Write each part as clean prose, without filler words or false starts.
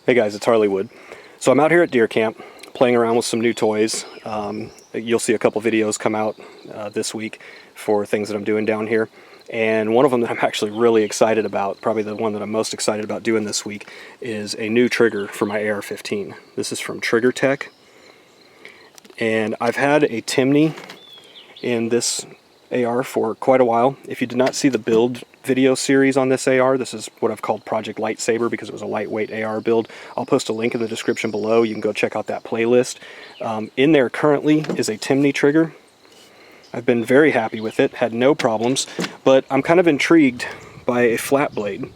Hey guys, it's Harleywood. So I'm out here at deer camp playing around with some new toys. You'll see a couple videos come out this week for things that I'm doing down here. And one of them that I'm actually really excited about, probably the one that I'm most excited about doing this week, is a new trigger for my AR15. This is from TriggerTech. And I've had a Timney in this AR for quite a while. If you did not see the build video series on this AR, this is what I've called Project Lightsaber because it was a lightweight AR build. I'll post a link in the description below. You can go check out that playlist. In there currently is a Timney trigger. I've been very happy with it, had no problems, but I'm kind of intrigued by a flat blade.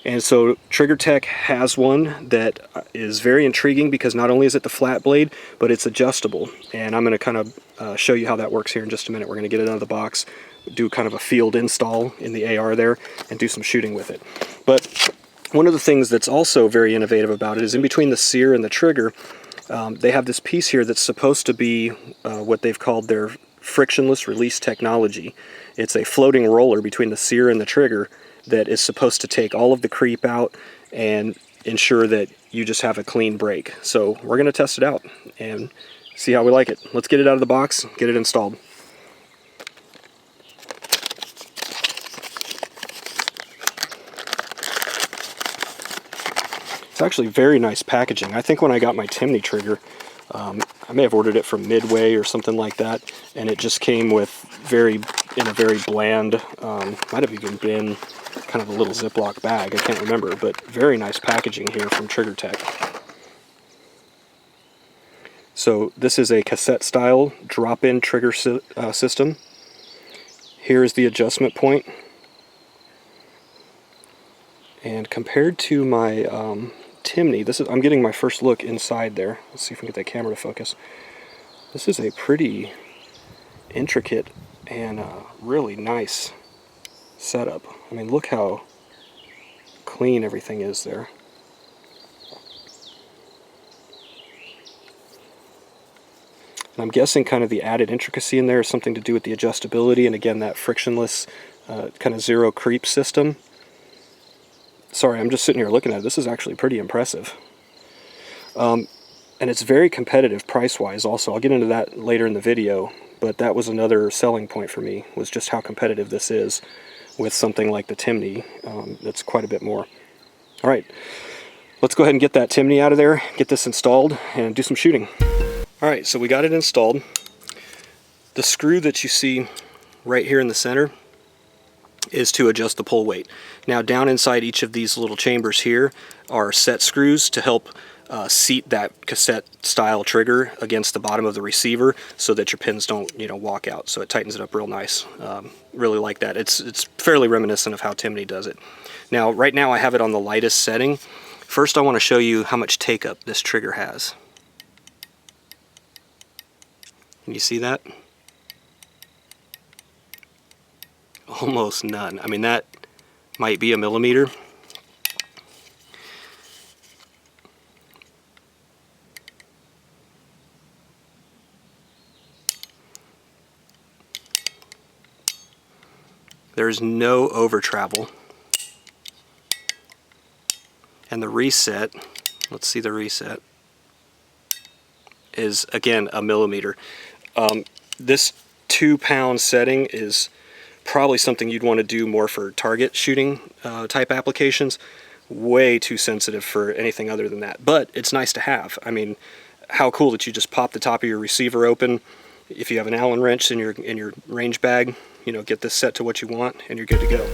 And so TriggerTech has one that is very intriguing because not only is it the flat blade, but it's adjustable. And I'm going to kind of show you how that works here in just a minute. We're going to get it out of the box, do kind of a field install in the AR there, and do some shooting with it. But one of the things that's also very innovative about it is in between the sear and the trigger, they have this piece here that's supposed to be what they've called their frictionless release technology. It's a floating roller between the sear and the trigger that is supposed to take all of the creep out and ensure that you just have a clean break. So we're going to test it out and see how we like it. Let's get it out of the box, get it installed. It's actually very nice packaging. I think when I got my Timney trigger, I may have ordered it from Midway or something like that, and it just came with in a very bland, might have even been kind of a little Ziploc bag, I can't remember, but very nice packaging here from TriggerTech. So this is a cassette style drop-in trigger system. Here's the adjustment point. And compared to my Timney, I'm getting my first look inside there. Let's see if we can get that camera to focus. This is a pretty intricate and really nice setup. I mean, look how clean everything is there. And I'm guessing kind of the added intricacy in there is something to do with the adjustability and again that frictionless kind of zero creep system. Sorry, I'm just sitting here looking at it. This is actually pretty impressive. And it's very competitive price-wise also. I'll get into that later in the video, but that was another selling point for me, was just how competitive this is with something like the Timney. That's quite a bit more. All right, let's go ahead and get that Timney out of there, get this installed, and do some shooting. All right, so we got it installed. The screw that you see right here in the center is to adjust the pull weight. Now down inside each of these little chambers here are set screws to help seat that cassette style trigger against the bottom of the receiver so that your pins don't, walk out. So it tightens it up real nice. Really like that. It's fairly reminiscent of how Timney does it. Now right now I have it on the lightest setting. First I want to show you how much take up this trigger has. Can you see that? Almost none. I mean, that might be a millimeter. There's no over travel. And the reset, let's see the reset, is again a millimeter. This 2-pound setting is probably something you'd want to do more for target shooting type applications. Way too sensitive for anything other than that, but it's nice to have. I mean, how cool that you just pop the top of your receiver open. If you have an Allen wrench in your range bag, get this set to what you want and you're good to go.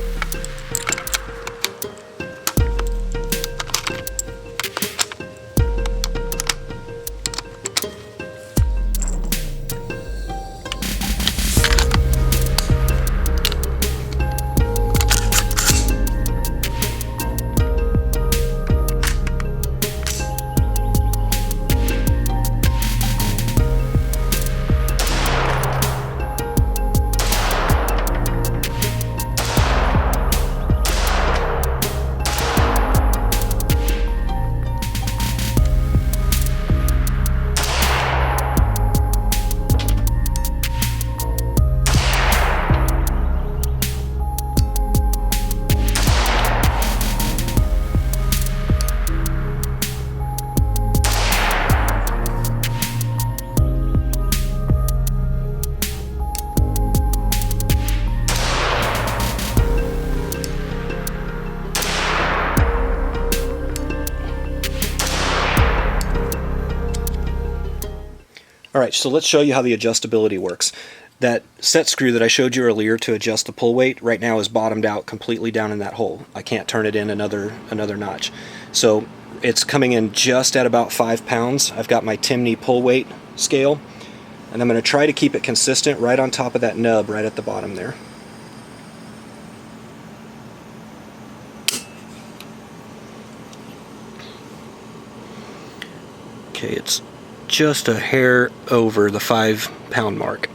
Alright, so let's show you how the adjustability works. That set screw that I showed you earlier to adjust the pull weight right now is bottomed out completely down in that hole. I can't turn it in another notch. So it's coming in just at about 5 pounds. I've got my Timney pull weight scale, and I'm going to try to keep it consistent right on top of that nub right at the bottom there. Okay, it's just a hair over the 5 pound mark.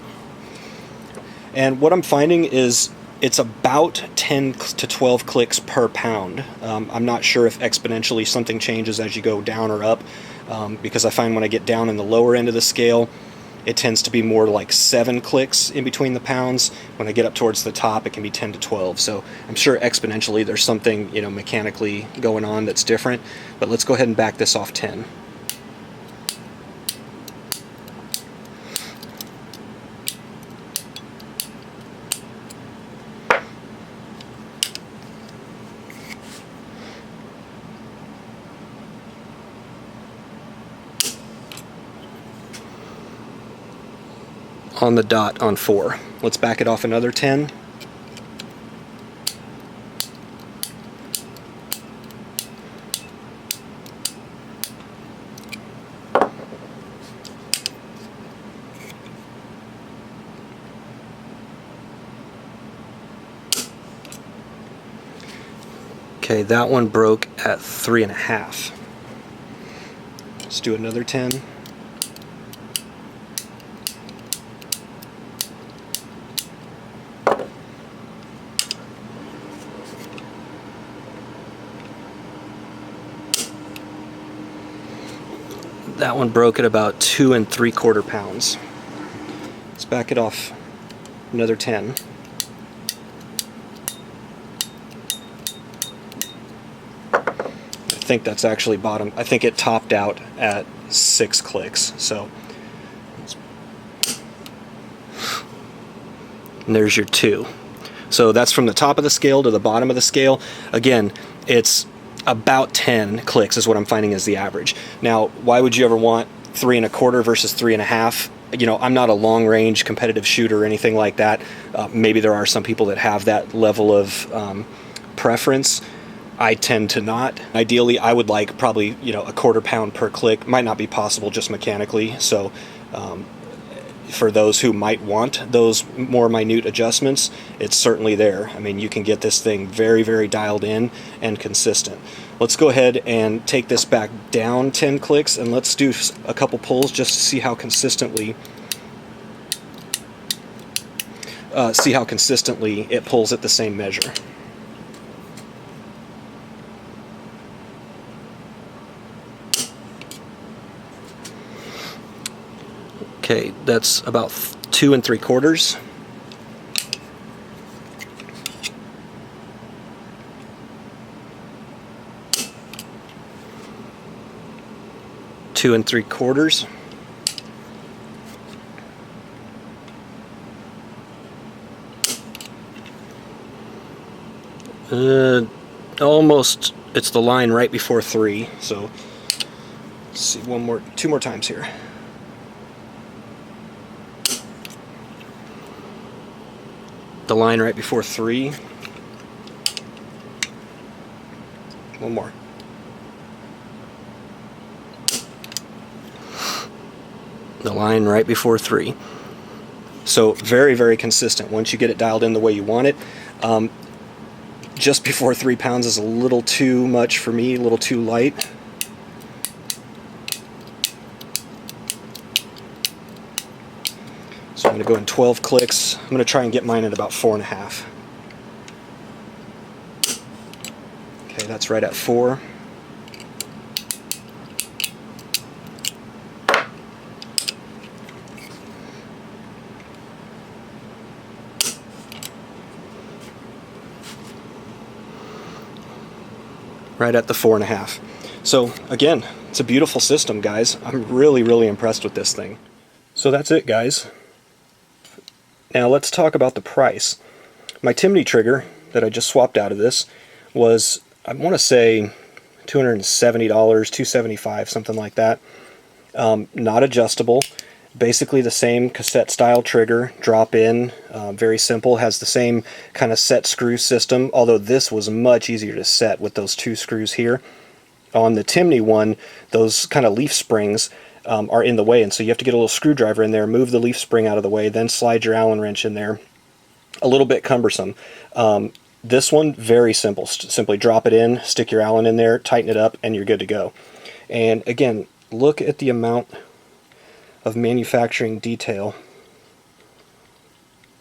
And what I'm finding is it's about 10 to 12 clicks per pound. I'm not sure if exponentially something changes as you go down or up, because I find when I get down in the lower end of the scale, it tends to be more like 7 clicks in between the pounds. When I get up towards the top, it can be 10 to 12. So I'm sure exponentially there's something, mechanically going on that's different. But let's go ahead and back this off 10. On the dot on 4. Let's back it off another 10. Okay, that one broke at 3.5. Let's do another 10. That one broke at about 2 3/4 pounds. Let's back it off another 10. I think that's actually bottom. I think it topped out at 6 clicks. So, and there's your 2. So that's from the top of the scale to the bottom of the scale. Again, it's about 10 clicks is what I'm finding is the average. Now, why would you ever want 3 1/4 versus 3.5? I'm not a long range competitive shooter or anything like that. Maybe there are some people that have that level of preference. I tend to not. Ideally, I would like probably, 1/4 pound per click. Might not be possible just mechanically. So, for those who might want those more minute adjustments, it's certainly there. I mean, you can get this thing very, very dialed in and consistent. Let's go ahead and take this back down 10 clicks, and let's do a couple pulls just to see how consistently it pulls at the same measure. Okay, that's about 2 3/4. Two and 3/4. Almost, it's the line right before 3. So let's see, 2 more times here. The line right before 3. One more. The line right before 3. So very, very consistent once you get it dialed in the way you want it. Just before 3 pounds is a little too much for me, a little too light. So I'm going to go in 12 clicks. I'm going to try and get mine at about 4.5. Okay, that's right at 4. Right at the 4.5. So again, it's a beautiful system, guys. I'm really, really impressed with this thing. So that's it, guys. Now let's talk about the price. My Timney trigger that I just swapped out of this was, I want to say, $270, $275, something like that. Not adjustable. Basically the same cassette style trigger, drop in, very simple, has the same kind of set screw system, although this was much easier to set with those 2 screws here. On the Timney one, those kind of leaf springs are in the way, and so you have to get a little screwdriver in there, move the leaf spring out of the way, then slide your Allen wrench in there. A little bit cumbersome. This one, very simple. Simply drop it in, stick your Allen in there, tighten it up, and you're good to go. And again, look at the amount of manufacturing detail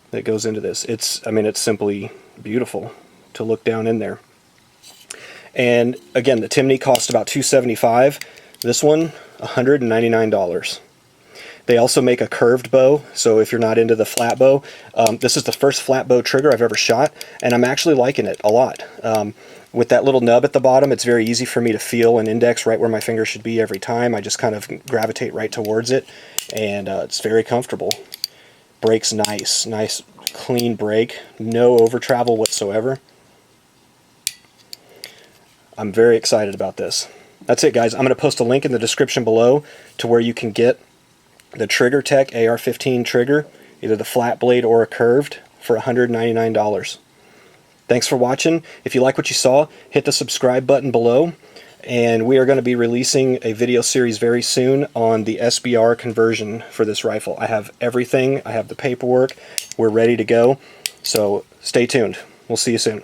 that goes into this. I mean, it's simply beautiful to look down in there. And again, the Timney cost about $275. This one, $199. They also make a curved bow, so if you're not into the flat bow, this is the first flat bow trigger I've ever shot, and I'm actually liking it a lot. With that little nub at the bottom, it's very easy for me to feel and index right where my finger should be every time. I just kind of gravitate right towards it, and it's very comfortable. Brake's nice, clean brake, no over travel whatsoever. I'm very excited about this. That's it, guys. I'm going to post a link in the description below to where you can get the TriggerTech AR15 trigger, either the flat blade or a curved, for $199. Thanks for watching. If you like what you saw, hit the subscribe button below, and we are going to be releasing a video series very soon on the SBR conversion for this rifle. I have everything. I have the paperwork. We're ready to go, so stay tuned. We'll see you soon.